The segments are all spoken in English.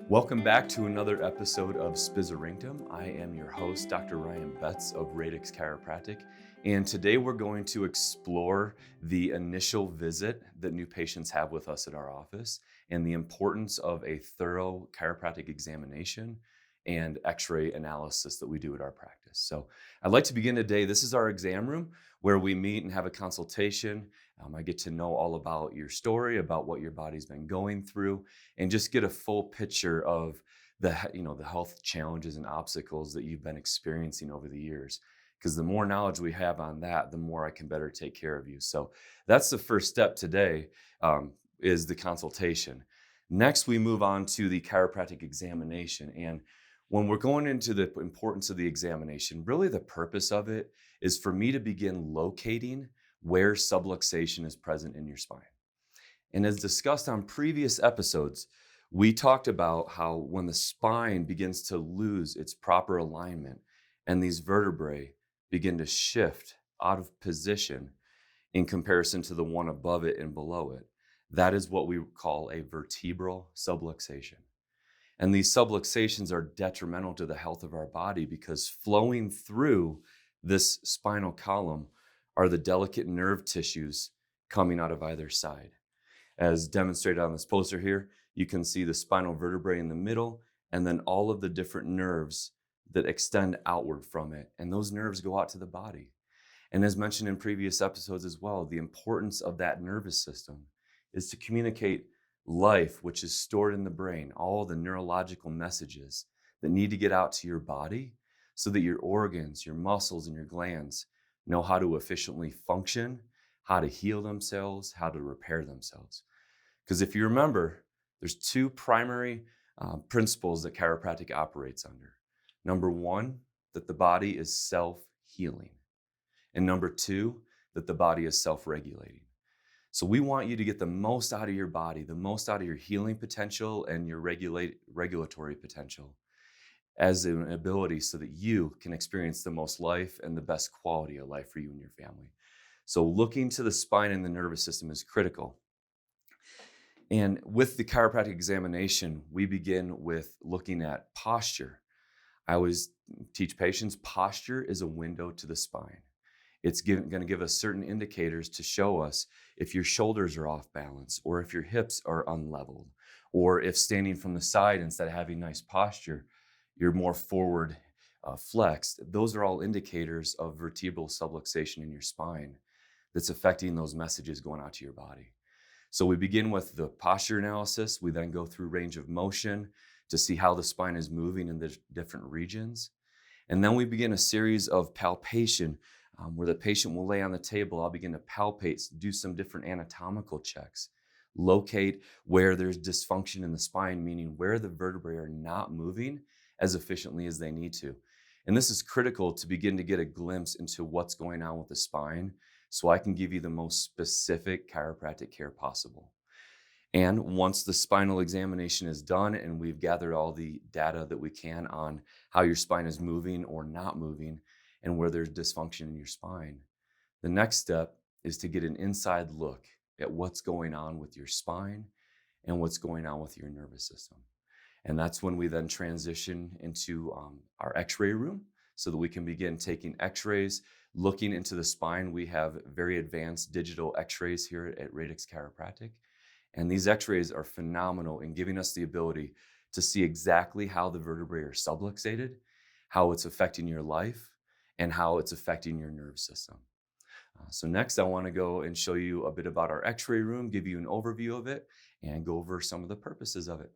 Welcome back to another episode of Spizz. I am your host, Dr. Ryan Betts of Radix Chiropractic, and today we're going to explore the initial visit that new patients have with us at our office and the importance of a thorough chiropractic examination and x-ray analysis that we do at our practice. So I'd like to begin today. This is our exam room where we meet and have a consultation. I get to know all about your story, about what your body's been going through, and just get a full picture of the health challenges and obstacles that you've been experiencing over the years. Because the more knowledge we have on that, the more I can better take care of you. So that's the first step today, is the consultation. Next, we move on to the chiropractic examination. And when we're going into the importance of the examination, really the purpose of it is for me to begin locating where subluxation is present in your spine. And as discussed on previous episodes, we talked about how when the spine begins to lose its proper alignment and these vertebrae begin to shift out of position in comparison to the one above it and below it, that is what we call a vertebral subluxation. And these subluxations are detrimental to the health of our body because flowing through this spinal column are the delicate nerve tissues coming out of either side. As demonstrated on this poster here, you can see the spinal vertebrae in the middle and then all of the different nerves that extend outward from it. And those nerves go out to the body. And as mentioned in previous episodes as well, the importance of that nervous system is to communicate life, which is stored in the brain, all the neurological messages that need to get out to your body so that your organs, your muscles, and your glands know how to efficiently function, how to heal themselves, how to repair themselves. Because if you remember, there's two primary principles that chiropractic operates under. Number one, that the body is self-healing. And number two, that the body is self-regulating. So we want you to get the most out of your body, the most out of your healing potential and your regulatory potential as an ability so that you can experience the most life and the best quality of life for you and your family. So looking to the spine and the nervous system is critical. And with the chiropractic examination, we begin with looking at posture. I always teach patients posture is a window to the spine. It's going to give us certain indicators to show us if your shoulders are off balance or if your hips are unleveled or if standing from the side instead of having nice posture, you're more forward flexed. Those are all indicators of vertebral subluxation in your spine that's affecting those messages going out to your body. So we begin with the posture analysis. We then go through range of motion to see how the spine is moving in the different regions. And then we begin a series of palpation where the patient will lay on the table. I'll begin to palpate, do some different anatomical checks, locate where there's dysfunction in the spine, meaning where the vertebrae are not moving as efficiently as they need to. And this is critical to begin to get a glimpse into what's going on with the spine so I can give you the most specific chiropractic care possible. And once the spinal examination is done and we've gathered all the data that we can on how your spine is moving or not moving and where there's dysfunction in your spine, the next step is to get an inside look at what's going on with your spine and what's going on with your nervous system. And that's when we then transition into our x-ray room so that we can begin taking x-rays, looking into the spine. We have very advanced digital x-rays here at Radix Chiropractic. And these x-rays are phenomenal in giving us the ability to see exactly how the vertebrae are subluxated, how it's affecting your life, and how it's affecting your nerve system. So next, I want to go and show you a bit about our x-ray room, give you an overview of it, and go over some of the purposes of it.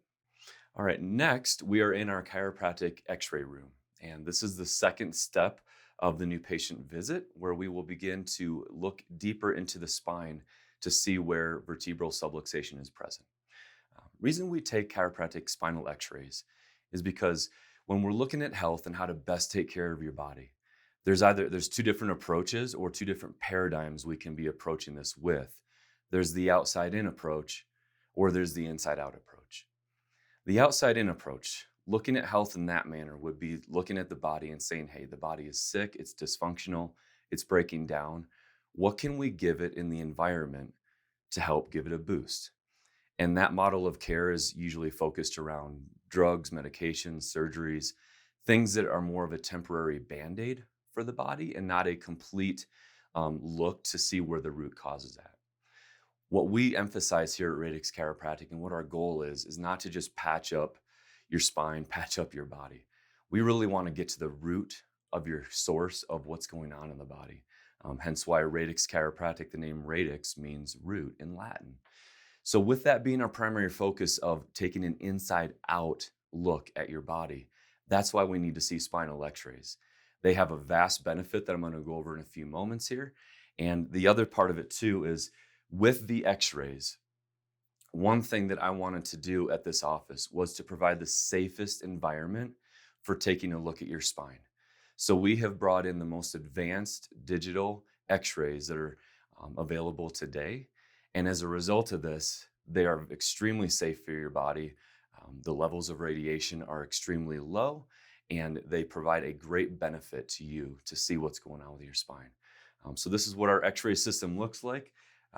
All right, next, we are in our chiropractic x-ray room. And this is the second step of the new patient visit, where we will begin to look deeper into the spine to see where vertebral subluxation is present. Reason we take chiropractic spinal x-rays is because when we're looking at health and how to best take care of your body, there's two different approaches or two different paradigms we can be approaching this with. There's the outside in approach or there's the inside out approach. The outside in approach, looking at health in that manner, would be looking at the body and saying, hey, the body is sick, it's dysfunctional, it's breaking down. What can we give it in the environment to help give it a boost? And that model of care is usually focused around drugs, medications, surgeries, things that are more of a temporary band-aid for the body and not a complete look to see where the root cause is at. What we emphasize here at Radix Chiropractic and what our goal is not to just patch up your spine, patch up your body. We really want to get to the root of your source of what's going on in the body. Hence why Radix Chiropractic, the name Radix means root in Latin. So, with that being our primary focus of taking an inside out look at your body, that's why we need to see spinal x rays. They have a vast benefit that I'm going to go over in a few moments here. And the other part of it, too, is with the x rays, one thing that I wanted to do at this office was to provide the safest environment for taking a look at your spine. So, we have brought in the most advanced digital x rays that are available today. And as a result of this, they are extremely safe for your body. The levels of radiation are extremely low, and they provide a great benefit to you to see what's going on with your spine. So this is what our x-ray system looks like.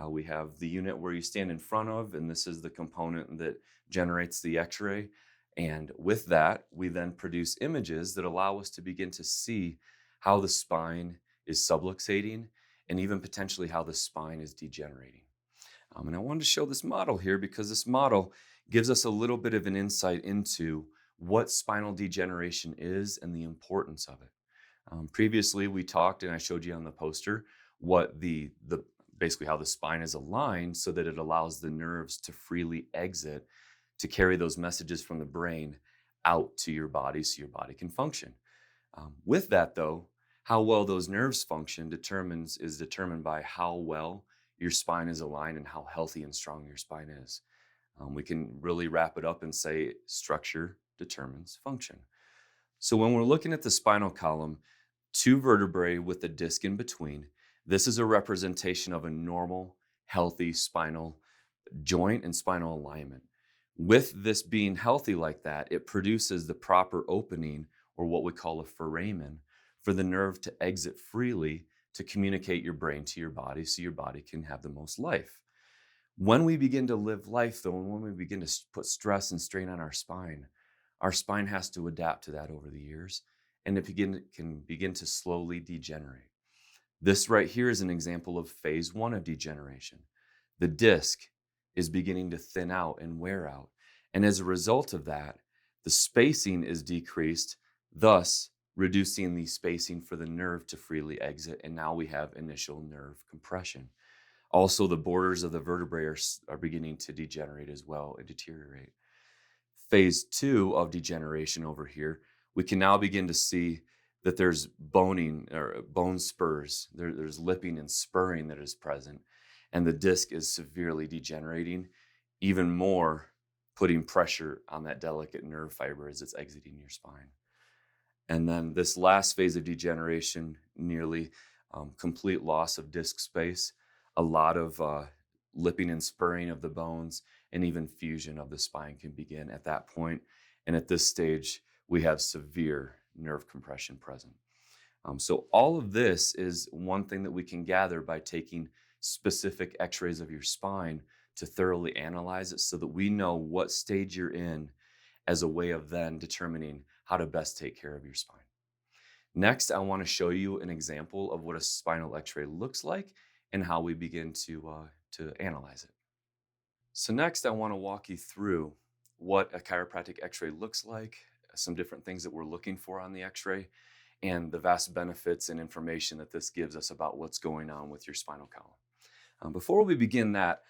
We have the unit where you stand in front of, and this is the component that generates the x-ray. And with that, we then produce images that allow us to begin to see how the spine is subluxating and even potentially how the spine is degenerating. And I wanted to show this model here because this model gives us a little bit of an insight into what spinal degeneration is and the importance of it. Previously, we talked, and I showed you on the poster, what the basically how the spine is aligned so that it allows the nerves to freely exit to carry those messages from the brain out to your body so your body can function. With that, though, how well those nerves function is determined by how well your spine is aligned and how healthy and strong your spine is. We can really wrap it up and say structure determines function. So when we're looking at the spinal column, two vertebrae with a disc in between, this is a representation of a normal, healthy spinal joint and spinal alignment. With this being healthy like that, it produces the proper opening, or what we call a foramen, for the nerve to exit freely to communicate your brain to your body so your body can have the most life. When we begin to live life, though, and when we begin to put stress and strain on our spine has to adapt to that over the years, and it can begin to slowly degenerate. This right here is an example of phase one of degeneration. The disc is beginning to thin out and wear out. And as a result of that, the spacing is decreased, thus reducing the spacing for the nerve to freely exit. And now we have initial nerve compression. Also, the borders of the vertebrae are beginning to degenerate as well and deteriorate. Phase two of degeneration over here, we can now begin to see that there's boning or bone spurs. There's lipping and spurring that is present. And the disc is severely degenerating, even more putting pressure on that delicate nerve fiber as it's exiting your spine. And then this last phase of degeneration, nearly complete loss of disc space, a lot of lipping and spurring of the bones, and even fusion of the spine can begin at that point. And at this stage, we have severe nerve compression present. So all of this is one thing that we can gather by taking specific x-rays of your spine to thoroughly analyze it so that we know what stage you're in as a way of then determining how to best take care of your spine. Next, I want to show you an example of what a spinal x-ray looks like and how we begin to analyze it. So next, I want to walk you through what a chiropractic x-ray looks like, some different things that we're looking for on the x-ray, and the vast benefits and information that this gives us about what's going on with your spinal column. Before we begin that,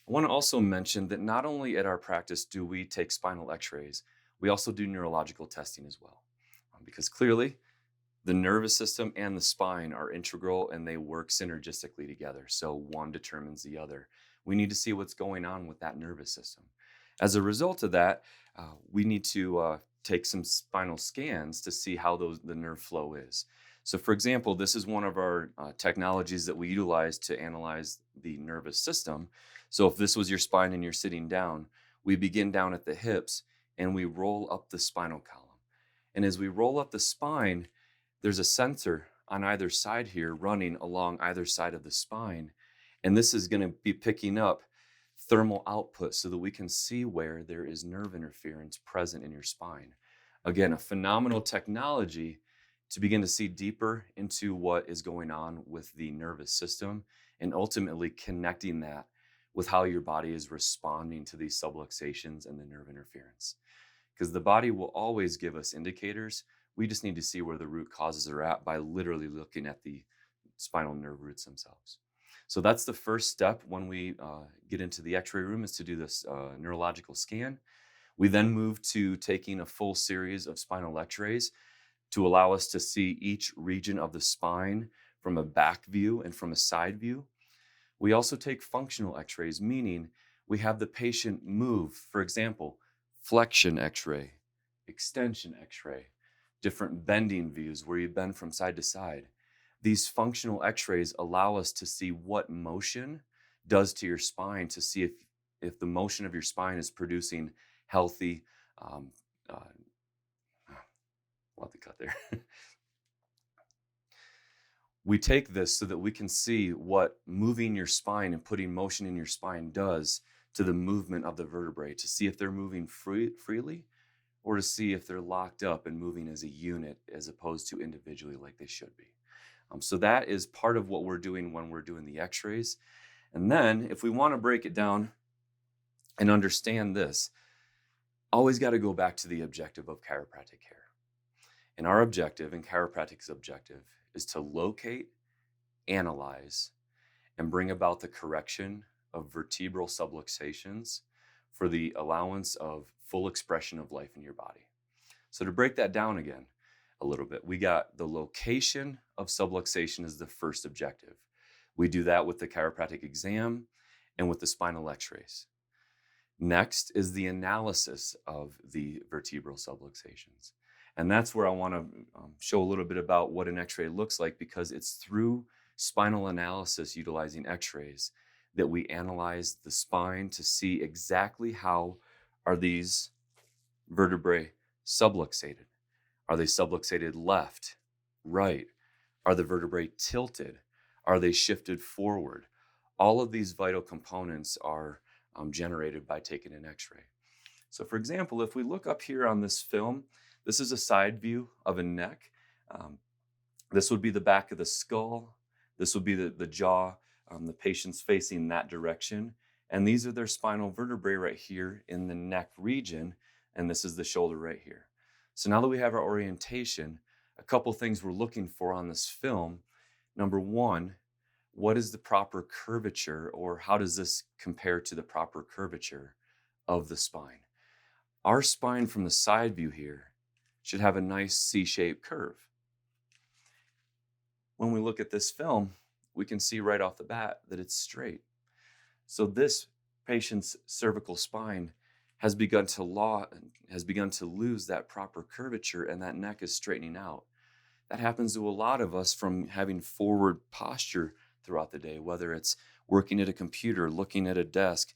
I want to also mention that not only at our practice do we take spinal x-rays, we also do neurological testing as well. Because clearly, the nervous system and the spine are integral and they work synergistically together. So one determines the other. We need to see what's going on with that nervous system. As a result of that, we need to take some spinal scans to see how the nerve flow is. So for example, this is one of our technologies that we utilize to analyze the nervous system. So if this was your spine and you're sitting down, we begin down at the hips and we roll up the spinal column. And as we roll up the spine, there's a sensor on either side here running along either side of the spine. And this is going to be picking up thermal output so that we can see where there is nerve interference present in your spine. Again, a phenomenal technology to begin to see deeper into what is going on with the nervous system and ultimately connecting that with how your body is responding to these subluxations and the nerve interference. Because the body will always give us indicators. We just need to see where the root causes are at by literally looking at the spinal nerve roots themselves. So that's the first step when we get into the x-ray room, is to do this neurological scan. We then move to taking a full series of spinal x-rays to allow us to see each region of the spine from a back view and from a side view. We also take functional x-rays, meaning we have the patient move, for example, flexion x-ray, extension x-ray, different bending views where you bend from side to side. These functional x-rays allow us to see what motion does to your spine, to see if the motion of your spine is producing healthy, we'll have to cut there. We take this so that we can see what moving your spine and putting motion in your spine does to the movement of the vertebrae, to see if they're moving freely or to see if they're locked up and moving as a unit as opposed to individually like they should be. So that is part of what we're doing when we're doing the x-rays. And then if we want to break it down and understand this, always got to go back to the objective of chiropractic care. And our objective, and chiropractic's objective, is to locate, analyze, and bring about the correction of vertebral subluxations for the allowance of full expression of life in your body. So to break that down again a little bit, we got the location of subluxation as the first objective. We do that with the chiropractic exam and with the spinal x-rays. Next is the analysis of the vertebral subluxations. And that's where I want to show a little bit about what an x-ray looks like, because it's through spinal analysis utilizing x-rays that we analyze the spine to see exactly how are these vertebrae subluxated. Are they subluxated left, right? Are the vertebrae tilted? Are they shifted forward? All of these vital components are generated by taking an x-ray. So for example, if we look up here on this film, this is a side view of a neck. This would be the back of the skull. This would be the jaw. The patient's facing that direction. And these are their spinal vertebrae right here in the neck region. And this is the shoulder right here. So now that we have our orientation, a couple things we're looking for on this film. Number one, what is the proper curvature, or how does this compare to the proper curvature of the spine? Our spine from the side view here should have a nice C-shaped curve. When we look at this film, we can see right off the bat that it's straight. So this patient's cervical spine has begun to lose that proper curvature, and that neck is straightening out. That happens to a lot of us from having forward posture throughout the day, whether it's working at a computer, looking at a desk,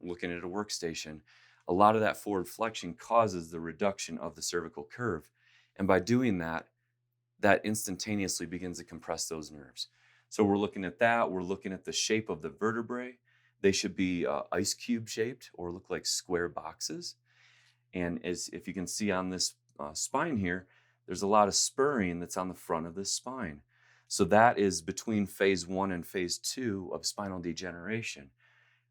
looking at a workstation. A lot of that forward flexion causes the reduction of the cervical curve. And by doing that, that instantaneously begins to compress those nerves. So we're looking at that. We're looking at the shape of the vertebrae. They should be ice cube shaped or look like square boxes. And if you can see on this spine here, there's a lot of spurring that's on the front of this spine. So that is between phase 1 and phase 2 of spinal degeneration.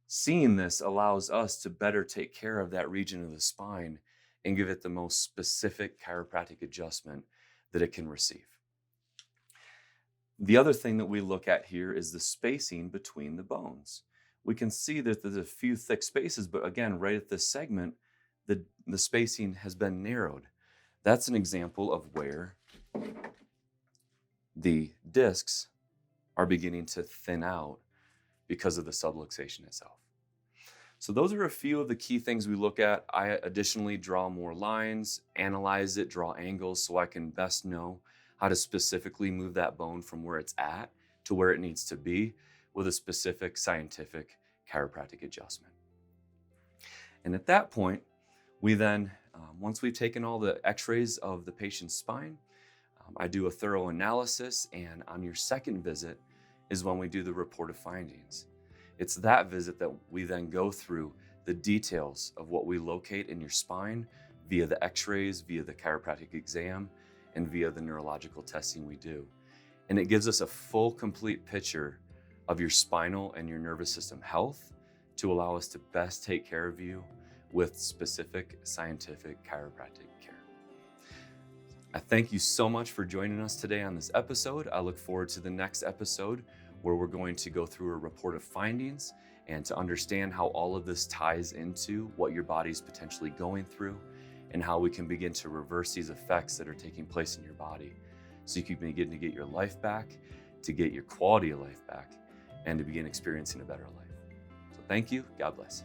Seeing this allows us to better take care of that region of the spine and give it the most specific chiropractic adjustment that it can receive. The other thing that we look at here is the spacing between the bones. We can see that there's a few thick spaces, but again, right at this segment, the spacing has been narrowed. That's an example of where the discs are beginning to thin out because of the subluxation itself. So those are a few of the key things we look at. I additionally draw more lines, analyze it, draw angles so I can best know how to specifically move that bone from where it's at to where it needs to be with a specific scientific chiropractic adjustment. And at that point, we then, once we've taken all the x-rays of the patient's spine, I do a thorough analysis, and on your second visit is when we do the report of findings. It's that visit that we then go through the details of what we locate in your spine via the x-rays, via the chiropractic exam, and via the neurological testing we do. And it gives us a full, complete picture of your spinal and your nervous system health to allow us to best take care of you with specific scientific chiropractic care. I thank you so much for joining us today on this episode. I look forward to the next episode where we're going to go through a report of findings and to understand how all of this ties into what your body's potentially going through and how we can begin to reverse these effects that are taking place in your body so you can begin to get your life back, to get your quality of life back, and to begin experiencing a better life. So thank you. God bless.